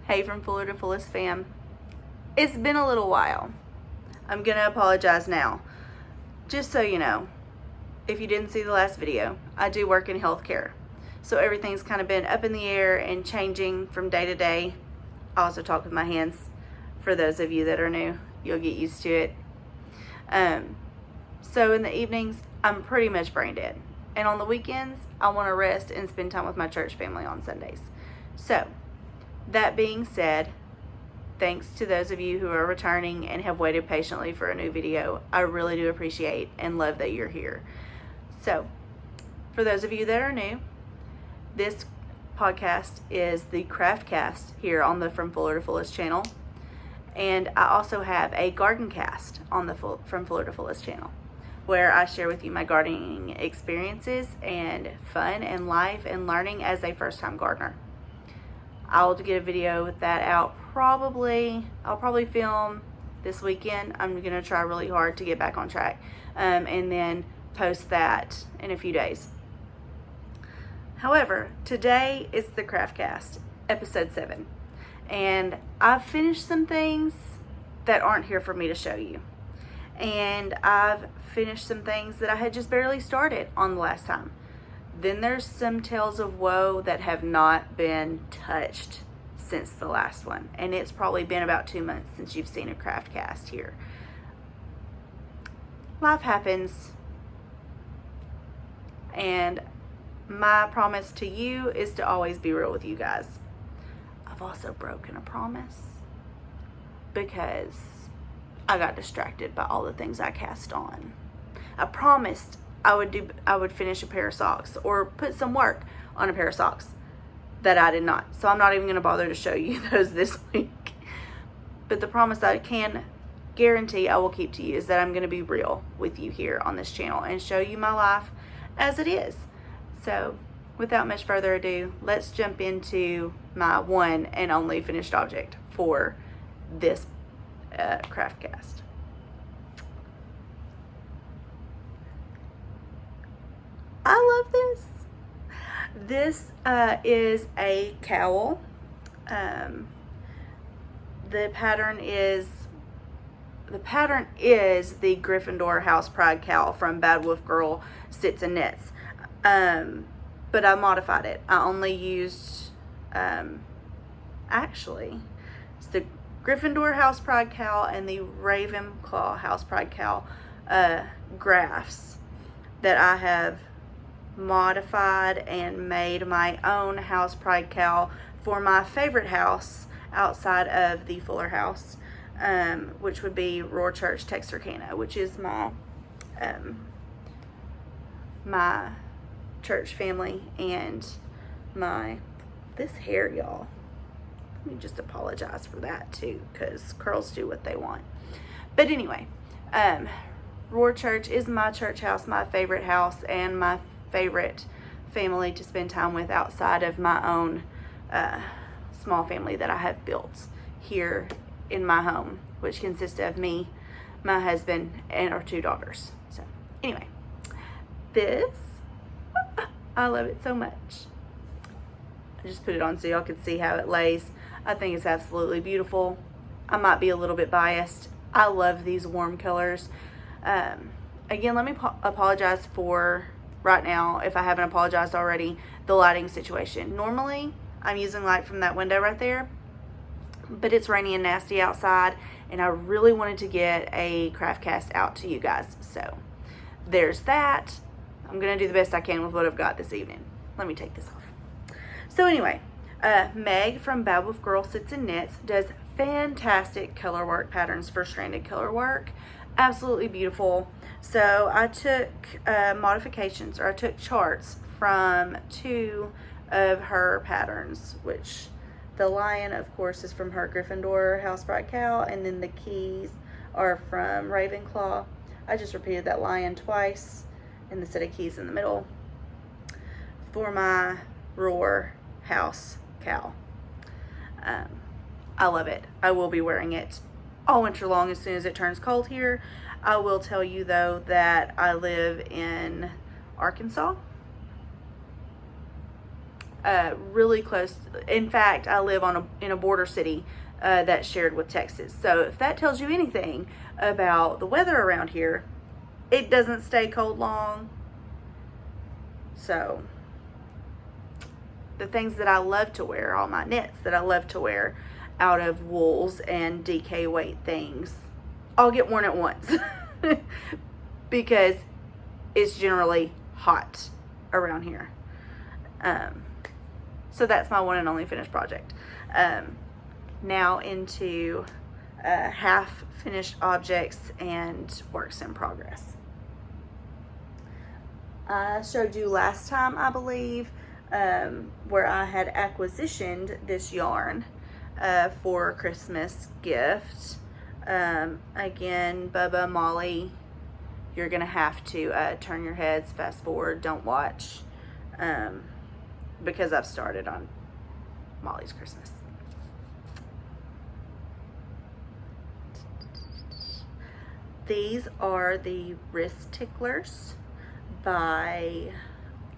Hey from Fuller to Fullest fam. It's been a little while. I'm gonna apologize now. Just so you know, if you didn't see the last video, I do work in healthcare. So everything's kind of been up in the air and changing from day to day. I also talk with my hands. For those of you that are new, you'll get used to it. So in the evenings, I'm pretty much brain dead. And on the weekends, I want to rest and spend time with my church family on Sundays. So, that being said, thanks to those of you who are returning and have waited patiently for a new video. I really do appreciate and love that you're here. So, for those of you that are new, this podcast is the Craftcast here on the From Fuller to Fullest channel. And I also have a garden cast on the From Fuller to Fullest channel, where I share with you my gardening experiences and fun and life and learning as a first-time gardener. I'll get a video with that out I'll probably film this weekend. I'm gonna try really hard to get back on track and then post that in a few days. However, today is the Craftcast, episode 7. And I've finished some things that aren't here for me to show you. And I've finished some things that I had just barely started on the last time. Then there's some tales of woe that have not been touched since the last one. And it's probably been about 2 months since you've seen a Craftcast here. Life happens. And my promise to you is to always be real with you guys. I've also broken a promise because I got distracted by all the things I cast on. I promised I would finish a pair of socks or put some work on a pair of socks that I did not. So I'm not even going to bother to show you those this week. But the promise I can guarantee I will keep to you is that I'm going to be real with you here on this channel and show you my life as it is. So without much further ado, let's jump into my one and only finished object for this Craftcast. I love this. This is a cowl. The pattern is the Gryffindor House Pride cowl from Bad Wolf Girl Sits and Knits. But I modified it. I only used, actually, it's the Gryffindor House Pride cowl and the Ravenclaw House Pride cowl graphs that I have modified and made my own house pride cowl for my favorite house outside of the Fuller house, which would be Roar Church, Texarkana, which is my my church family and this hair, y'all. Let me just apologize for that too, because curls do what they want. But anyway, Roar Church is my church house, my favorite house, and my favorite family to spend time with outside of my own small family that I have built here in my home, which consists of me, my husband, and our 2 daughters. So anyway, this, I love it so much. I just put it on so y'all can see how it lays. I think it's absolutely beautiful. I might be a little bit biased. I love these warm colors. Again, let me apologize for right now, if I haven't apologized already, the lighting situation. Normally, I'm using light from that window right there, but it's rainy and nasty outside, and I really wanted to get a Craftcast out to you guys. So, there's that. I'm going to do the best I can with what I've got this evening. Let me take this off. So anyway, Meg from Bad Wolf Girl Sits and Knits does fantastic color work patterns for stranded color work. Absolutely beautiful. So I took modifications, or I took charts from 2 of her patterns, which the lion, of course, is from her Gryffindor House Bright cowl, and then the keys are from Ravenclaw. I just repeated that lion twice and the set of keys in the middle for my Roar House cowl. I love it. I will be wearing it all winter long as soon as it turns cold here. I will tell you though that I live in Arkansas. really close. In fact, I live in a border city that's shared with Texas. So if that tells you anything about the weather around here, it doesn't stay cold long. So the things that I love to wear, all my knits that I love to wear out of wools and DK weight things, all get worn at once because it's generally hot around here. So that's my one and only finished project. Now into half finished objects and works in progress. I showed you last time, I believe, where I had acquisitioned this yarn for a Christmas gift. Again, Bubba, Molly, you're gonna have to turn your heads, fast forward, don't watch, because I've started on Molly's Christmas. These are the wrist ticklers by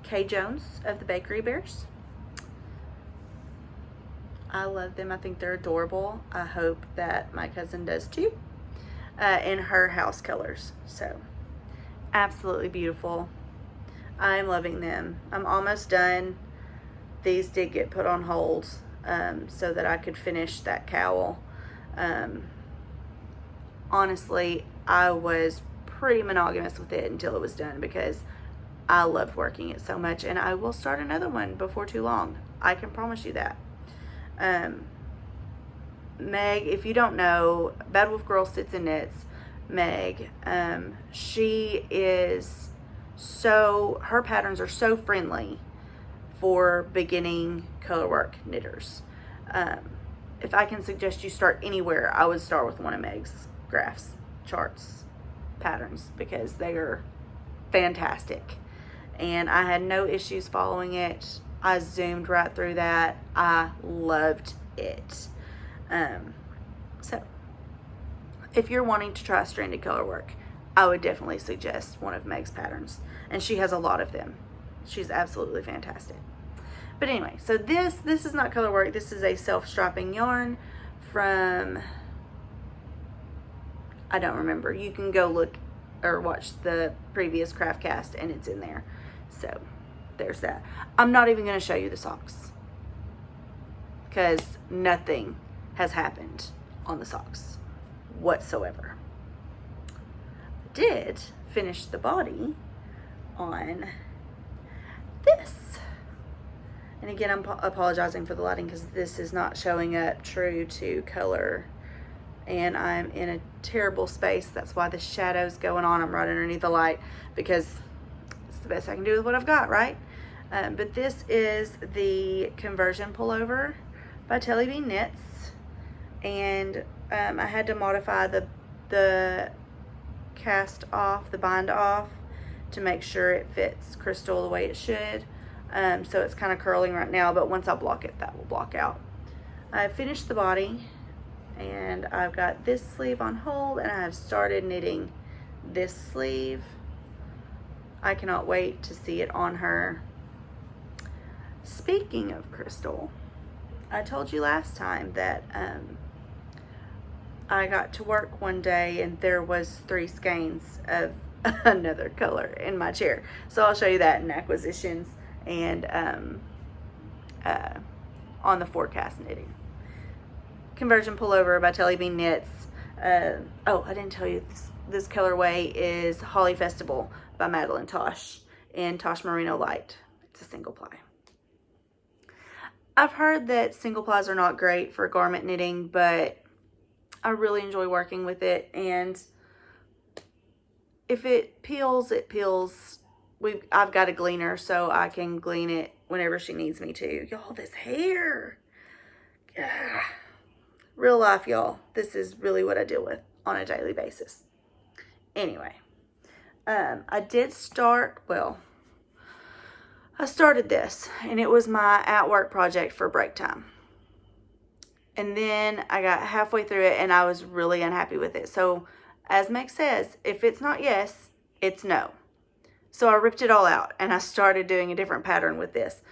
Kay Jones of the Bakery Bears. I love them. I think they're adorable. I hope that my cousin does too, in her house colors. So absolutely beautiful. I'm loving them. I'm almost done. These did get put on hold so that I could finish that cowl. Honestly, I was pretty monogamous with it until it was done because I loved working it so much, and I will start another one before too long. I can promise you that. Meg, if you don't know, Bad Wolf Girl Sits and Knits, Meg, she is so, her patterns are so friendly for beginning colorwork knitters. If I can suggest you start anywhere, I would start with one of Meg's graphs, charts, patterns, because they are fantastic. And I had no issues following it. I zoomed right through that. I loved it. So if you're wanting to try stranded color work, I would definitely suggest one of Meg's patterns. And she has a lot of them. She's absolutely fantastic. But anyway, so this is not color work. This is a self-striping yarn from, I don't remember. You can go look or watch the previous Craftcast and it's in there. So there's that. I'm not even going to show you the socks because nothing has happened on the socks whatsoever. I did finish the body on this. And again, I'm apologizing for the lighting because this is not showing up true to color. And I'm in a terrible space. That's why the shadow's going on. I'm right underneath the light because it's the best I can do with what I've got, right? But this is the conversion pullover by Telly Bean Knits. And I had to modify the cast off, the bind off, to make sure it fits Crystal the way it should. So it's kind of curling right now, but once I block it, that will block out. I finished the body. And I've got this sleeve on hold, and I have started knitting this sleeve. I cannot wait to see it on her. Speaking of Crystal, I told you last time that I got to work one day and there was 3 skeins of another color in my chair. So I'll show you that in acquisitions and on the forecast knitting. Conversion pullover by Telly Bean Knits. Oh, I didn't tell you this colorway is Holly Festival by Madeline Tosh in Tosh Merino Light. It's a single ply. I've heard that single plies are not great for garment knitting, but I really enjoy working with it, and if it peels, it peels. I've got a gleaner, so I can glean it whenever she needs me to. Y'all, this hair. Ugh. Real life, y'all. This is really what I deal with on a daily basis. Anyway, I did start, well, I started this, and it was my at-work project for break time. And then I got halfway through it, and I was really unhappy with it. So, as Meg says, if it's not yes, it's no. So I ripped it all out, and I started doing a different pattern with this.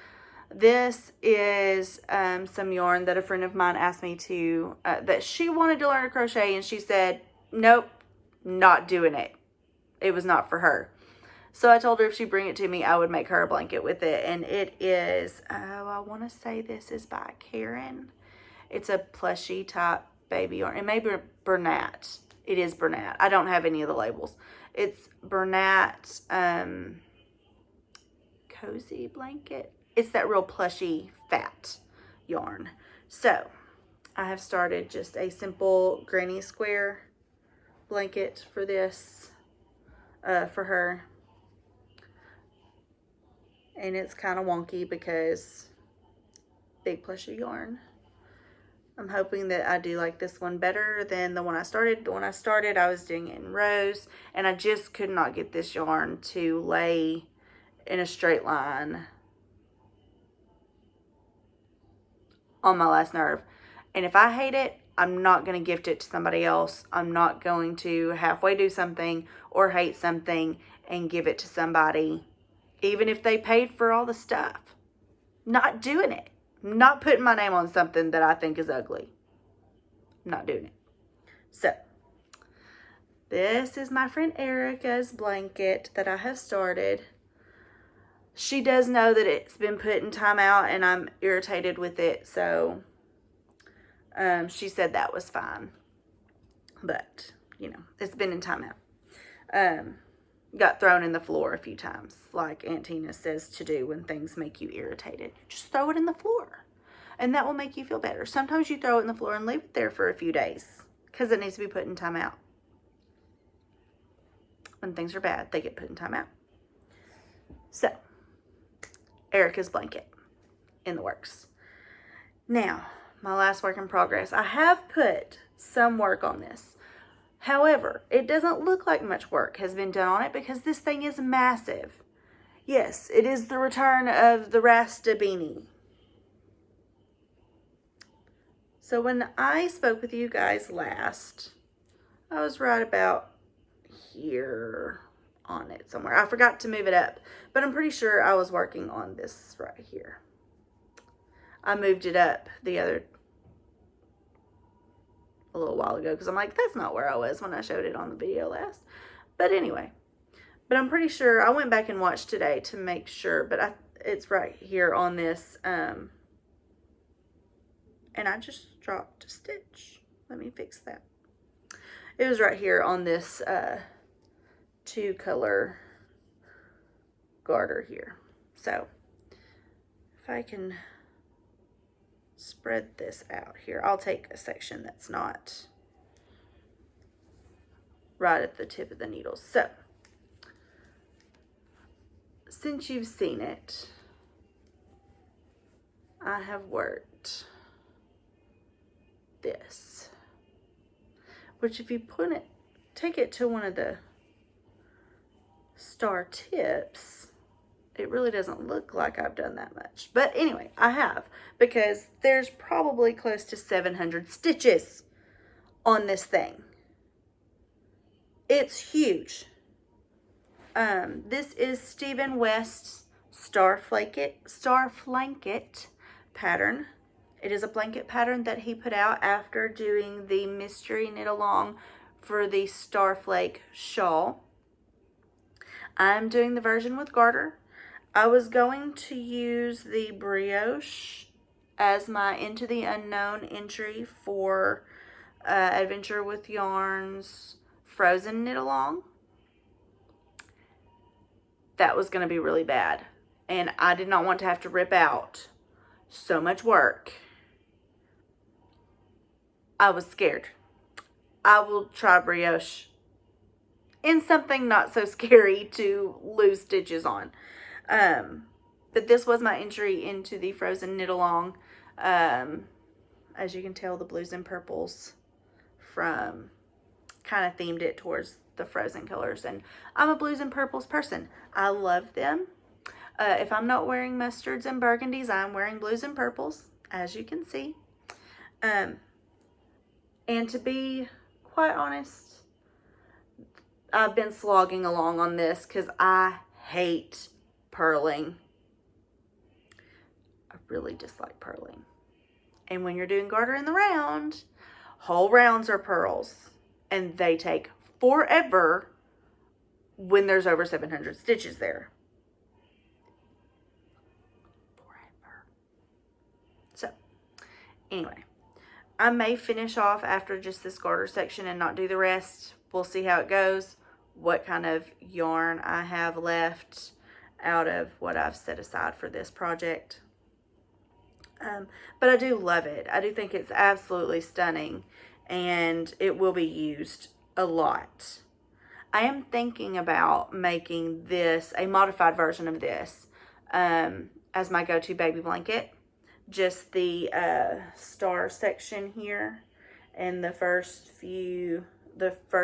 This is some yarn that a friend of mine asked me to, that she wanted to learn to crochet, and she said, nope, not doing it. It was not for her. So I told her if she'd bring it to me, I would make her a blanket with it. And it is, oh, I want to say this is by Karen. It's a plushy type baby yarn. It may be Bernat. It is Bernat. I don't have any of the labels. It's Bernat Cozy Blanket. It's that real plushy, fat yarn. So I have started just a simple granny square blanket for this, for her. And it's kind of wonky because big plushy yarn. I'm hoping that I do like this one better than the one I started. The one I started, I was doing it in rows, and I just could not get this yarn to lay in a straight line on my last nerve. And if I hate it, I'm not going to gift it to somebody else. I'm not going to halfway do something or hate something and give it to somebody, even if they paid for all the stuff. Not doing it. Not putting my name on something that I think is ugly. Not doing it. So, this is my friend Erica's blanket that I have started. She does know that it's been put in timeout and I'm irritated with it. So, she said that was fine. But, you know, it's been in timeout. Got thrown in the floor a few times, like Aunt Tina says to do when things make you irritated. Just throw it in the floor, and that will make you feel better. Sometimes you throw it in the floor and leave it there for a few days because it needs to be put in timeout. When things are bad, they get put in timeout. So, Erica's blanket in the works. Now, my last work in progress. I have put some work on this. However, it doesn't look like much work has been done on it because this thing is massive. Yes, it is the return of the Rasta beanie. So when I spoke with you guys last, I was right about here on it somewhere. I forgot to move it up, but I'm pretty sure I was working on this right here. I moved it up a little while ago because I'm like, that's not where I was when I showed it on the video last. But anyway, but I'm pretty sure I went back and watched today to make sure, but it's right here on this, and I just dropped a stitch. Let me fix that. It was right here on this 2-color garter here. So if I can spread this out here, I'll take a section that's not right at the tip of the needle. So since you've seen it, I have worked this, which if you take it to one of the star tips, it really doesn't look like I've done that much. But anyway, I have, because there's probably close to 700 stitches on this thing. It's huge. This is Stephen West's Star Flanket pattern. It is a blanket pattern that he put out after doing the mystery knit along for the Starflake shawl. I'm doing the version with garter. I was going to use the brioche as my Into the Unknown entry for Adventure with Yarns Frozen Knit Along. That was going to be really bad. And I did not want to have to rip out so much work. I was scared. I will try brioche in something not so scary to lose stitches on. But this was my entry into the Frozen Knit Along. As you can tell, the blues and purples from kind of themed it towards the Frozen colors. And I'm a blues and purples person. I love them. If I'm not wearing mustards and burgundies, I'm wearing blues and purples, as you can see. And to be quite honest, I've been slogging along on this because I hate purling. really dislike purling. And when you're doing garter in the round, whole rounds are pearls. And they take forever when there's over 700 stitches there. Forever. So, anyway, I may finish off after just this garter section and not do the rest. We'll see how it goes, what kind of yarn I have left out of what I've set aside for this project. But I do love it. I do think it's absolutely stunning, and it will be used a lot. I am thinking about making this, a modified version of this, as my go-to baby blanket. Just the star section here, and the first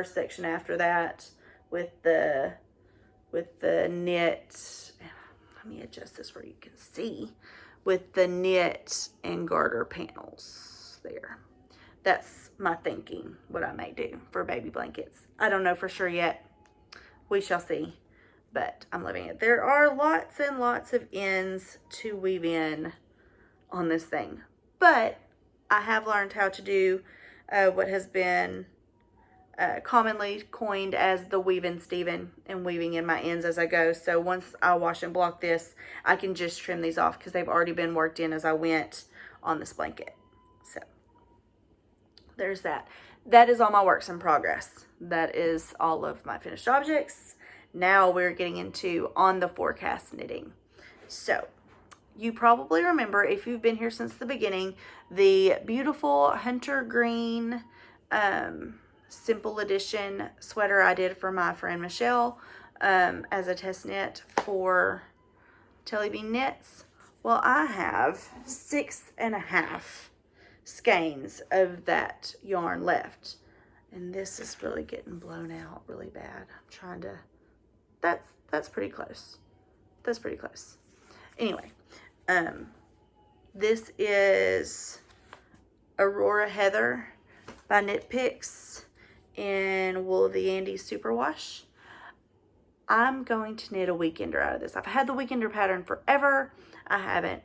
section after that with the knit. Let me adjust this where you can see, with the knit and garter panels there. That's my thinking, what I may do for baby blankets. I don't know for sure yet. We shall see, but I'm loving it. There are lots and lots of ends to weave in on this thing, but I have learned how to do what has been commonly coined as the weave-in Steven, and weaving in my ends as I go. So once I wash and block this, I can just trim these off because they've already been worked in as I went on this blanket. So there's that. That is all my works in progress. That is all of my finished objects. Now we're getting into on the forecast knitting. So you probably remember, if you've been here since the beginning, the beautiful hunter green simple edition sweater I did for my friend Michelle as a test knit for Telly Bean Knits. Well, I have 6.5 skeins of that yarn left, and this is really getting blown out really bad. I'm trying to, that's pretty close. That's pretty close. Anyway, this is Aurora Heather by Knit Picks in Wool of the Andes Superwash. I'm going to knit a weekender out of this. I've had the weekender pattern forever. I haven't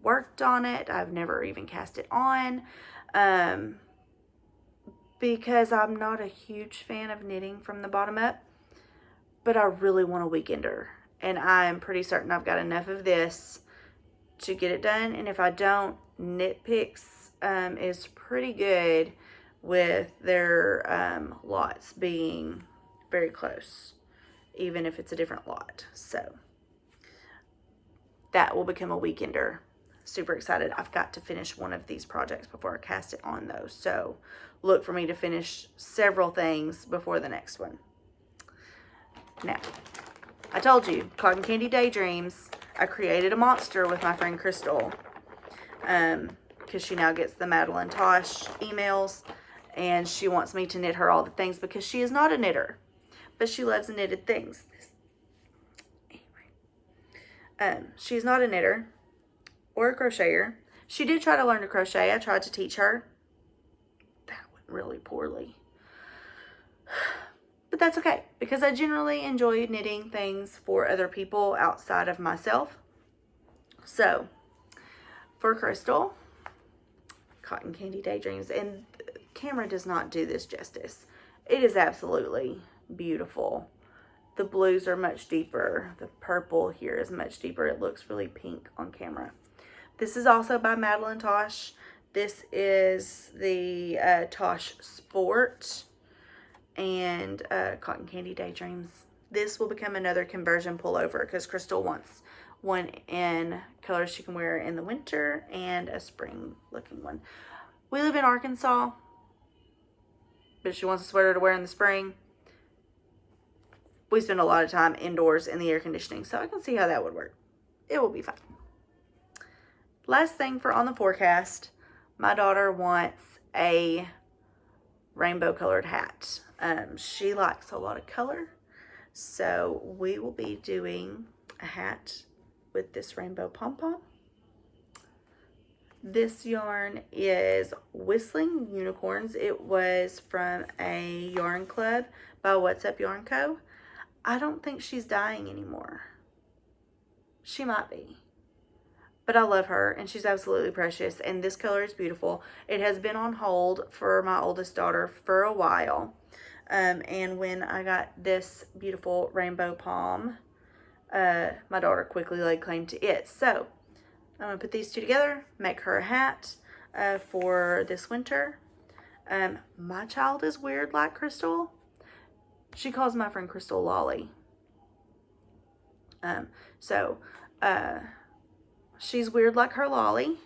worked on it. I've never even cast it on because I'm not a huge fan of knitting from the bottom up, but I really want a weekender, and I'm pretty certain I've got enough of this to get it done. And if I don't, Knit Picks is pretty good with their lots being very close, even if it's a different lot. So that will become a weekender. Super excited. I've got to finish one of these projects before I cast it on though. So look for me to finish several things before the next one. Now, I told you, Cotton Candy Daydreams, I created a monster with my friend Crystal. Because she now gets the Madeline Tosh emails, and she wants me to knit her all the things because she is not a knitter, but she loves knitted things. Anyway, she's not a knitter or a crocheter. She did try to learn to crochet. I tried to teach her. That went really poorly. But that's okay, because I generally enjoy knitting things for other people outside of myself. So, for Crystal, Cotton Candy Daydreams, and camera does not do this justice. It is absolutely beautiful. The blues are much deeper. The purple here is much deeper. It looks really pink on camera. This is also by Madeline Tosh. This is the Tosh Sport and Cotton Candy Daydreams. This will become another conversion pullover because Crystal wants one in colors she can wear in the winter and a spring looking one. We live in Arkansas, but she wants a sweater to wear in the spring. We spend a lot of time indoors in the air conditioning, so I can see how that would work. It will be fine. Last thing for on the forecast, my daughter wants a rainbow colored hat. She likes a lot of color, so we will be doing a hat with this rainbow pom-pom. This yarn is Whistling Unicorns. It was from a yarn club by What's Up Yarn Co. I don't think she's dyeing anymore. She might be. But I love her, and she's absolutely precious. And this color is beautiful. It has been on hold for my oldest daughter for a while. And when I got this beautiful rainbow palm, my daughter quickly laid claim to it. So I'm going to put these two together, make her a hat for this winter. My child is weird like Crystal. She calls my friend Crystal Lolly. She's weird like her Lolly.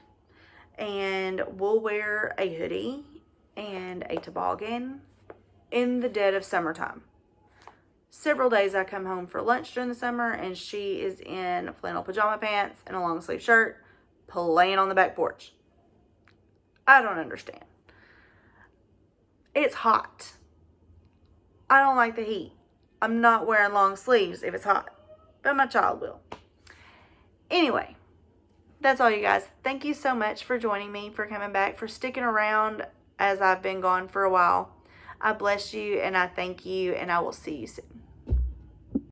And we'll wear a hoodie and a toboggan in the dead of summertime. Several days I come home for lunch during the summer, and she is in flannel pajama pants and a long sleeve shirt playing on the back porch. I don't understand. It's hot. I don't like the heat. I'm not wearing long sleeves if it's hot, but my child will. Anyway, that's all, you guys. Thank you so much for joining me, for coming back, for sticking around as I've been gone for a while. I bless you and I thank you, and I will see you soon.